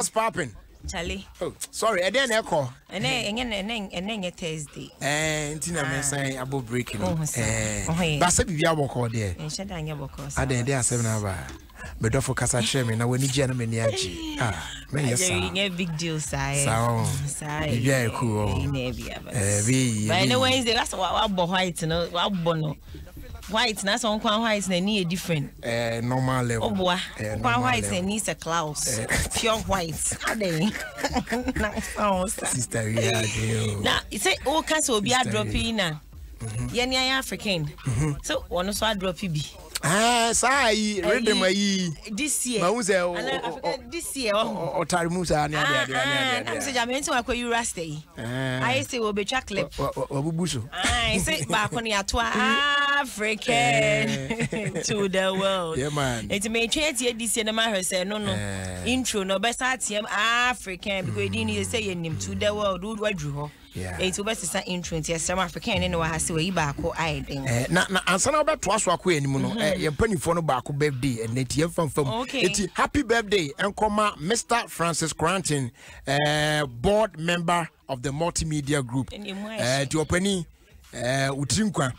What's popping? Charlie. Oh, sorry, I didn't echo. And then Thursday. Tina may say about breaking. That's a be our call there. And shut down your book. I didn't dare 7 hours. But don't focus on Sherman. I will need gentlemen. Big deal, side. Yeah, cool. By the way, that's what white, you know, what bono. White, that's on white, and need different. Normal level. Oh, boy. White and needs a Klaus. Pure white. Are they? Sister, yeah. Now, it's all kinds will be a dropping now. Yenny African. So, one of our drop be. Say, read them this year. This year, or Tarimusa, I'm saying, I'm into a you rusty. I say, will be chocolate. I say, back on your African to the world. Yeah, man. It's may change this year. The say, no, intro, no best African because you didn't say your name to the world. Do what you yeah, it's best intro into some African and no has to way back. I think. Now, answer about twice walk away anymore. Your penny for no back birthday and net from okay. Happy birthday and comma Mr. Francis Granton, board member of the multimedia group. To your penny, Utinkwa,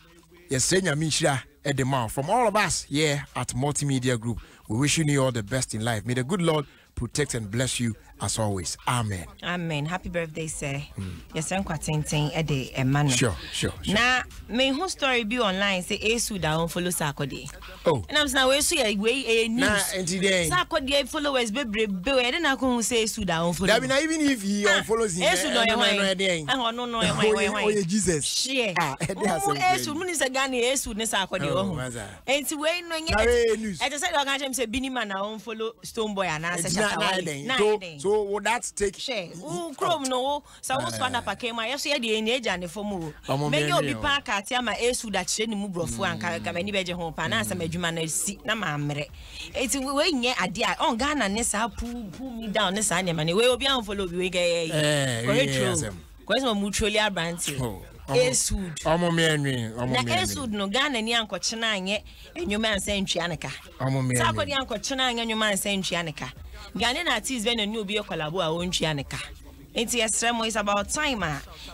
yes, Senya Misha at the mouth. From all of us here at Multimedia Group, we wishing you all the best in life. May the good Lord protect and bless you as always. Amen. Amen. Happy birthday, sir. Yes, I'm quite saying a day, a man. Sure. Now, my whole story be online. Say, Esu down follow Sakode. Oh, and I'm saying, we see a way a news. Sakode followers be brave. I don't know who say Esu down follow. Even if he follows him, Esu no, no, Jesus. Share. Esu, Minister Gani, Esu, Nesakode. And to wait no news. I just said, I can't say Biniman now follow Stoneboy and answer. So would that take share? Chrome no. So what's one up? I came. I see the age and the form. Maybe you'll be parked at Yama Esu that she didn't move off one car. Come any better home. Panasa Medjumana sit na mamre. It's way near a dear on Ghana. Nessa pull me down. This animal. We will be on follow you again. Question mutually brandy. Esud. Esud no Ghana ni anko china nye. And your man saying Chianica. Sako the uncle china and your man saying Chianica. Ghana artists when a new be a collabo own Chianica. It's yes, is about time.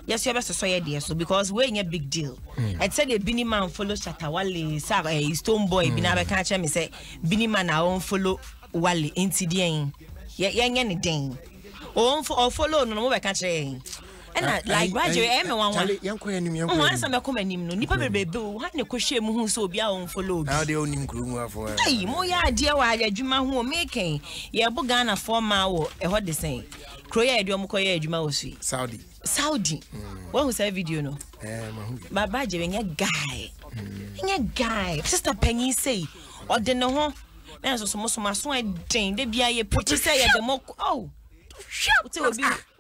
Yes, you have to say dear, so because we're a big deal. I said a Bini man follow Shatawali, Sava, a stone boy, Binaba catch me say, Bini man our own follow Wally, into the end. Young anything. Or follow no more catching. And like graduate, everyone young queen, once I'm a common him, no nipper baby, what no question who so be our own follow. Now the only crew for hey, Moya, dear, why you man who are making ye Bogana 4 mile, a what they say. Croya, Domokoya, Jumausi. Saudi. What was that video? No, but by giving a guy, Sister Penny say, or the no, there's also my swine thing, they be a put say at the mock. Oh. Shout to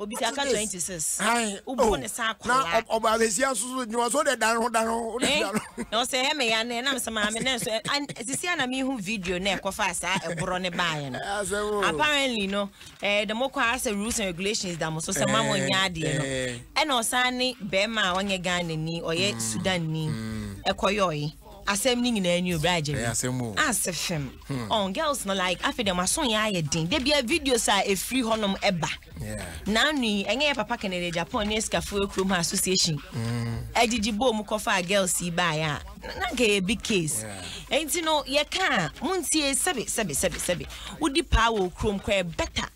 be 26. I open a sack now about this young you was all that down. No, say, me and I'm some and this year, me who video neck of us a brony buying. Apparently, no, the Moko has a rules and regulations that most of some mamma yard, and no sunny, Bema, one your gun in knee or yet Sudan knee, a koyoi. Assembling in a new bride. As a film on girls no like after them as soon as ding. There be a video say a free honum eba. Now ni any papa can a Japanese cafe crew association. Edijibo mukofa girls see by a big case. And you know ye can't muntie sabi. Would the power chrome quite better.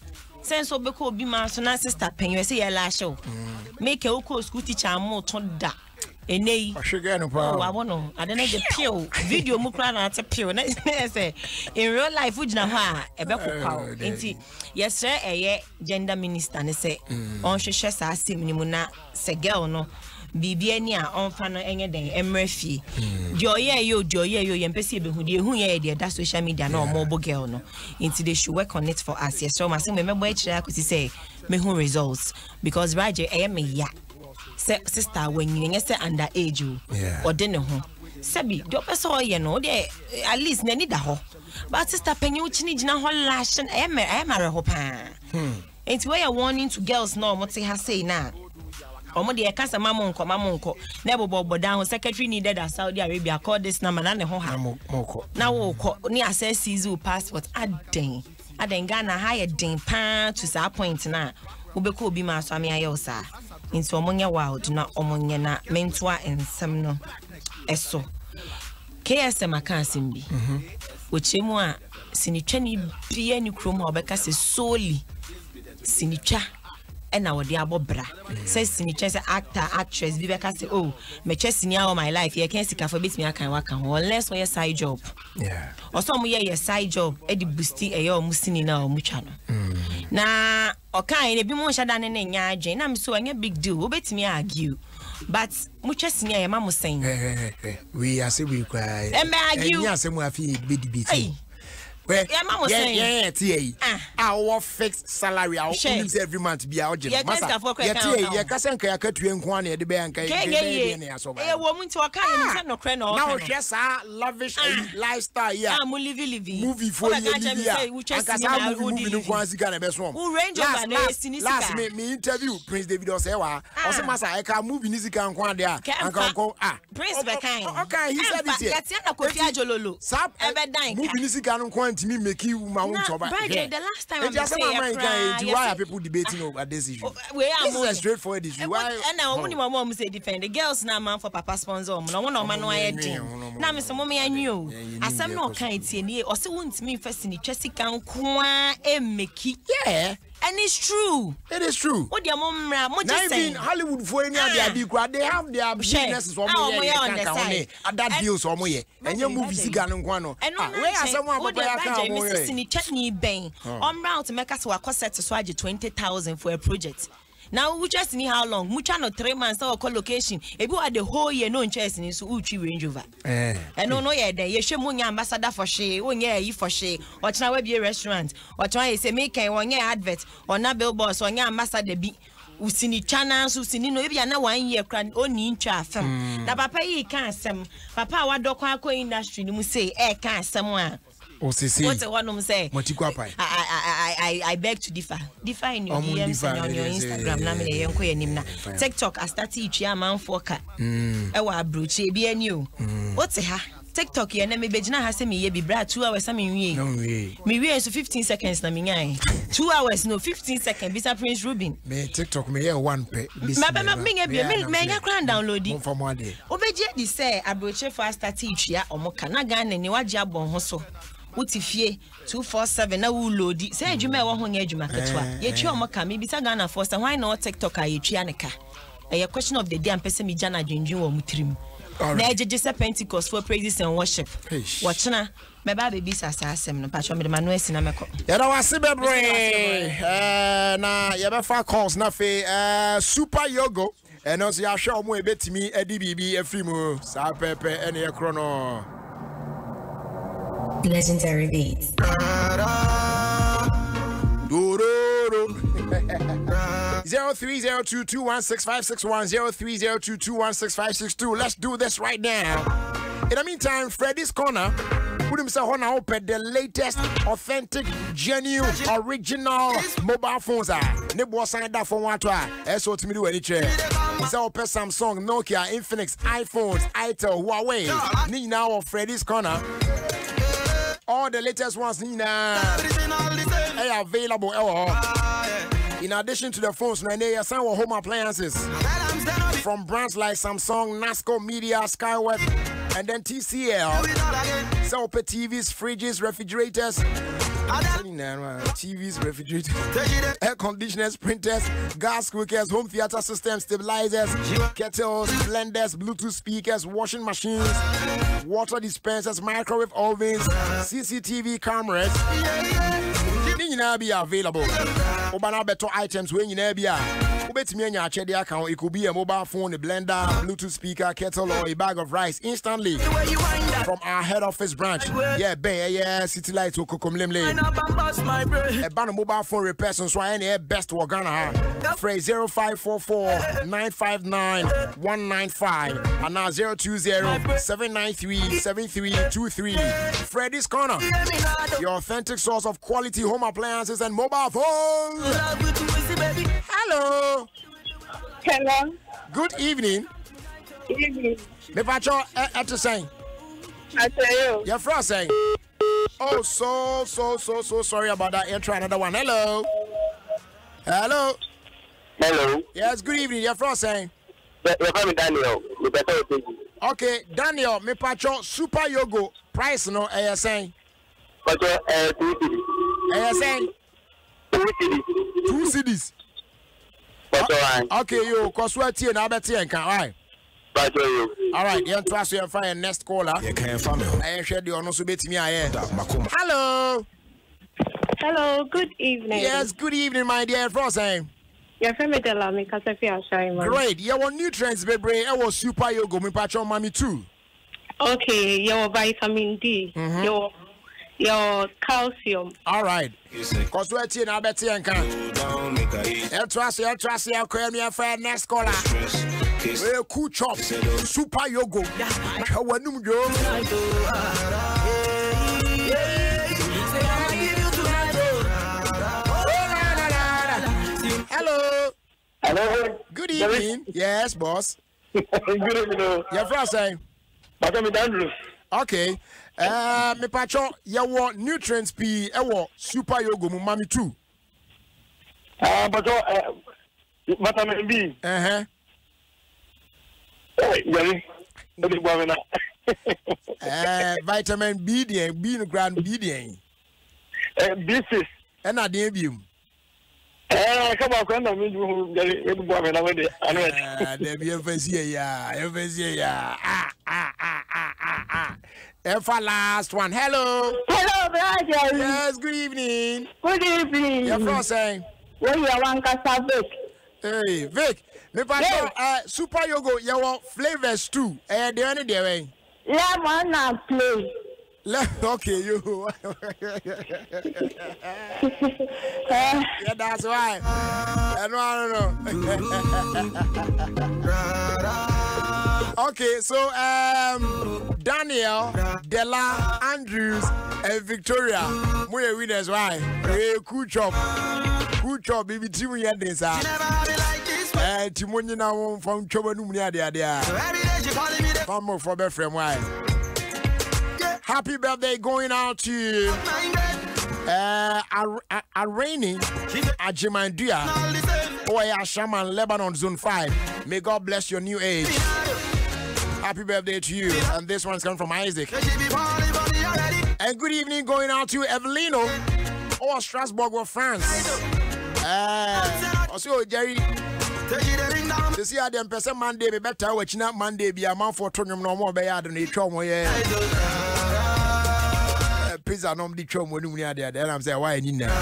Sense of Beko be my son sister pen you say a lash show. Make a local school teacher more ton da. Ene I want no I don't know the pure video mukra na te pure na say in real life ujina ho a ebeko kwa enti yes sir gender minister ne say on hwehwe sa asem ni mu na se girl no bibia ni a onfa no enye den emrefi de oye yo yempese behudie hu ye de that social media na omobo girl no enti they should work on it for us yes so ma say me mebo e kire akosi say me hu results because Raje me ya sister when you say under age or dinner home. Sabi, do person you know they at least need a ho. But sister penny chini na ho lash and I am a hopa. It's why I warning to girls no what they say now. Omo de kasa mamonko nebo bobo down secretary needed at Saudi Arabia call this number na ne ho ha. Na wo ko ni access you passport aden. Adengana higher din pan to sa point na ubeko obi ma so amia yo sa nti omonye wild na omonye na mentoa ensem no eso KSM akansim bi ochemu a sinitwa ni bia ni krom a obeka se solely sinitwa ena wode abobra say sinitwa say actor actress bi beka se oh me chesini all my life ye can sika for bit me akan waka unless for your side job also mo ye side job e di boosti e yo musini na o mutwa no na okan e bi mo hada ne nya adwen na me so anya big deal obetimi argue but muchesini e ma mo sen we are say we cry enya say mo afi bedi well, our fixed salary, our every month be our general. Now, just a lavish lifestyle. Movie for last me interview Prince David Osewa. Also, Massa, I can move in this can go there. Prince Bekine. Okay, he said it. Me make you my own job. The last time why are people debating over this issue? This is a straightforward issue. Why? And now only my mom say defend the girls now man for papa sponsor. No one no man no idea. Now Mr. Mommy I knew. As I'm not kind to or so won't me first in the Jessica kwa make yeah. And it's true. It is true. What your mom just saying Hollywood for any they have their businesses on that deals on me. And your movie gun and guano. And where are someone chutney bang on round to make us work set to swag 20,000 for a project. Now we just need how long? Mucha no 3 months or co-location. If you are the whole year no interest in so Uchi Range Rover. And no yeah then you should munya ambassador for she, 1 year you for she, or try we be a restaurant, or try say make 1 year advert or na billboards or nya ambassador be usini channels usini no ebi na 1 year kran oni ntwa afam. Na papa yi kan asem. Papa wadokwa akọ industry ni mu say kan asem a What's the one say? I beg to differ. Differ in your DMs and on your Instagram. TikTok, I started each year man for cat. Ewa bruche be a new. What's it? TikTok, you never be has me be bra 2 hours. I mean, me so 15 seconds. Na me 2 hours, no 15 seconds. Bisa Prince Rubin. Me TikTok me here 1 pay. Me crown downloading. From one day. Obeje di say abroche for started each year. Omoka na Ghana ni waji abon hoso. Utifie 247 na wu loadi say adwuma e wo ho nya adwuma ketwa ye twa omoka me bisa Ghana for say why no TikTok a ye twa neka a question of the day am pese me jana dwendwen wo mutirim na ejeje se Pentecost for praises and worship watchna me ba baby sasa asem no pacho me de manu asina meko ya da wase bebre na ye be fa calls na fe super yogo and also ya show mo e betimi edi bibi afrimu sa pepe ene ye krono Legendary beats. 0302216561 0302216562. Let's do this right now. In the meantime, Freddy's Corner put himself on open the latest, authentic, genuine, original mobile phones. Nebo signed that for one to so to me do any chair. So Samsung, Nokia, Infinix, iPhones, Itel, Huawei. Need now Freddy's Corner. All the latest ones are available. In addition to the phones, they are some home appliances from brands like Samsung, Nasco Media, Skyweb, and then TCL. So TVs, fridges, refrigerators, air conditioners, printers, gas cookers, home theater systems, stabilizers, kettles, blenders, Bluetooth speakers, washing machines, water dispensers, microwave ovens, CCTV cameras. They be available. Obana better items when you never be. It could be a mobile phone, a blender, Bluetooth speaker, kettle, or a bag of rice instantly from our head office branch. Yeah, City Lights or Kokomlemle. A banner mobile phone repairs and so any best to Ghana. Phrase 0544-959-195 and now 020-793-7323. Freddy's Corner, your authentic source of quality home appliances and mobile phones. Hello. Hello. Good evening. Evening. Me pacho at the saying. I tell you. Your friend saying. Oh, so sorry about that. I'll try another one. Hello. Yes, good evening. You're from saying? You're from Daniel. Okay, Daniel, me pacho Super Yogo price no saying? Pacho 2 cities. Saying? 2 cities. 2 cities. Okay, you cause we're tea and I bet you can. All right. All right, you trust you find next caller. I share the honor to bet me. Hello. Hello, good evening. Yes, good evening, my dear Frosting. Your family tell me great. Your nutrients, baby. I was Super Yogo, me patron mommy too. Okay, your vitamin D, your calcium. All right. Cause we're tea and I bet you can. You trust you call me a friend next caller. We're cool chop, Super Yogo. Hello. Good evening. Yes, boss. Good evening. Your friend saying? Okay. Me patron, you want nutrients P. Super Yogo, mommy too. But vitamin B. Vitamin B, B no grand B, B6. And I did you. Come on, come on, last one. Hello, brother. Yes, good evening. Good evening. Your friend saying? Where you want Vic? Hey, Vic. Me patron, Super Yogo, you want flavors too. The only day. Lemon and play. Okay, you. Yeah, that's why. No. Okay, so Daniel, Della, Andrews, and Victoria, we winners. Why? Cool job, baby. Team here, this. Timon now from Chobanum near there. One more for best friend. Why? Happy birthday going out to Arani Ajimandia Oya Shaman Lebanon Zone 5. May God bless your new age. Happy birthday to you. And this one's coming from Isaac. And good evening going out to Evelino or Strasbourg or France. Also Jerry. To see how them person Monday be better watching up Monday be a man for turning no more by than the trauma. Pizza no the trauma when you are there. Then I'm saying why you now.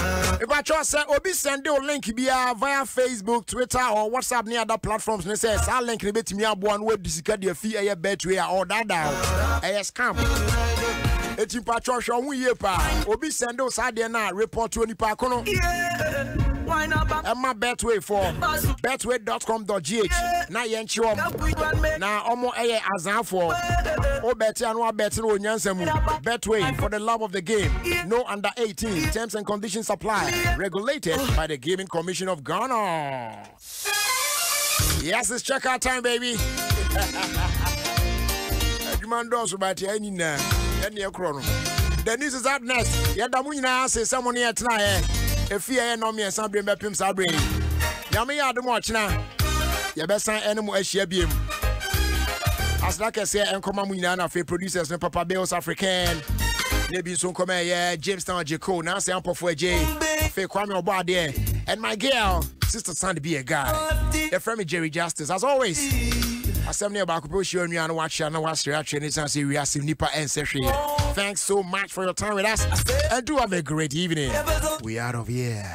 If I trust Obi send a link via Facebook, Twitter, or WhatsApp near other platforms. And says I'll link the bit me up one way to get your fee a betway or that down. A scam. It's in Patricia, we Obi send those idea now report to any parkono. And my betway for betway.com.gh. Now you ensure now almost a azan for oh better and what better on Yansemu. Betway for the love of the game. No under 18. Terms and conditions apply. Regulated by the Gaming Commission of Ghana. Yes, it's checkout time, baby. The news is up next. Yadamuina says someone here tonight. If you ain't no me and some bring back him sabre. Yami had the watch now. Your best sign animal as she be. As like I say, and come on, we now for producers and Papa Bills African. Maybe soon come here, Jamestown Jaco. Now say I'm for J. Fair Kwame Oba there. And my girl, Sister Sandy be a guy. Your friend Jerry Justice, as always. Assembly about Kupushi and you and watch and watch the reaction. It's as we are seeing Nipa and Session. Thanks so much for your time with us. And do have a great evening. We out of here.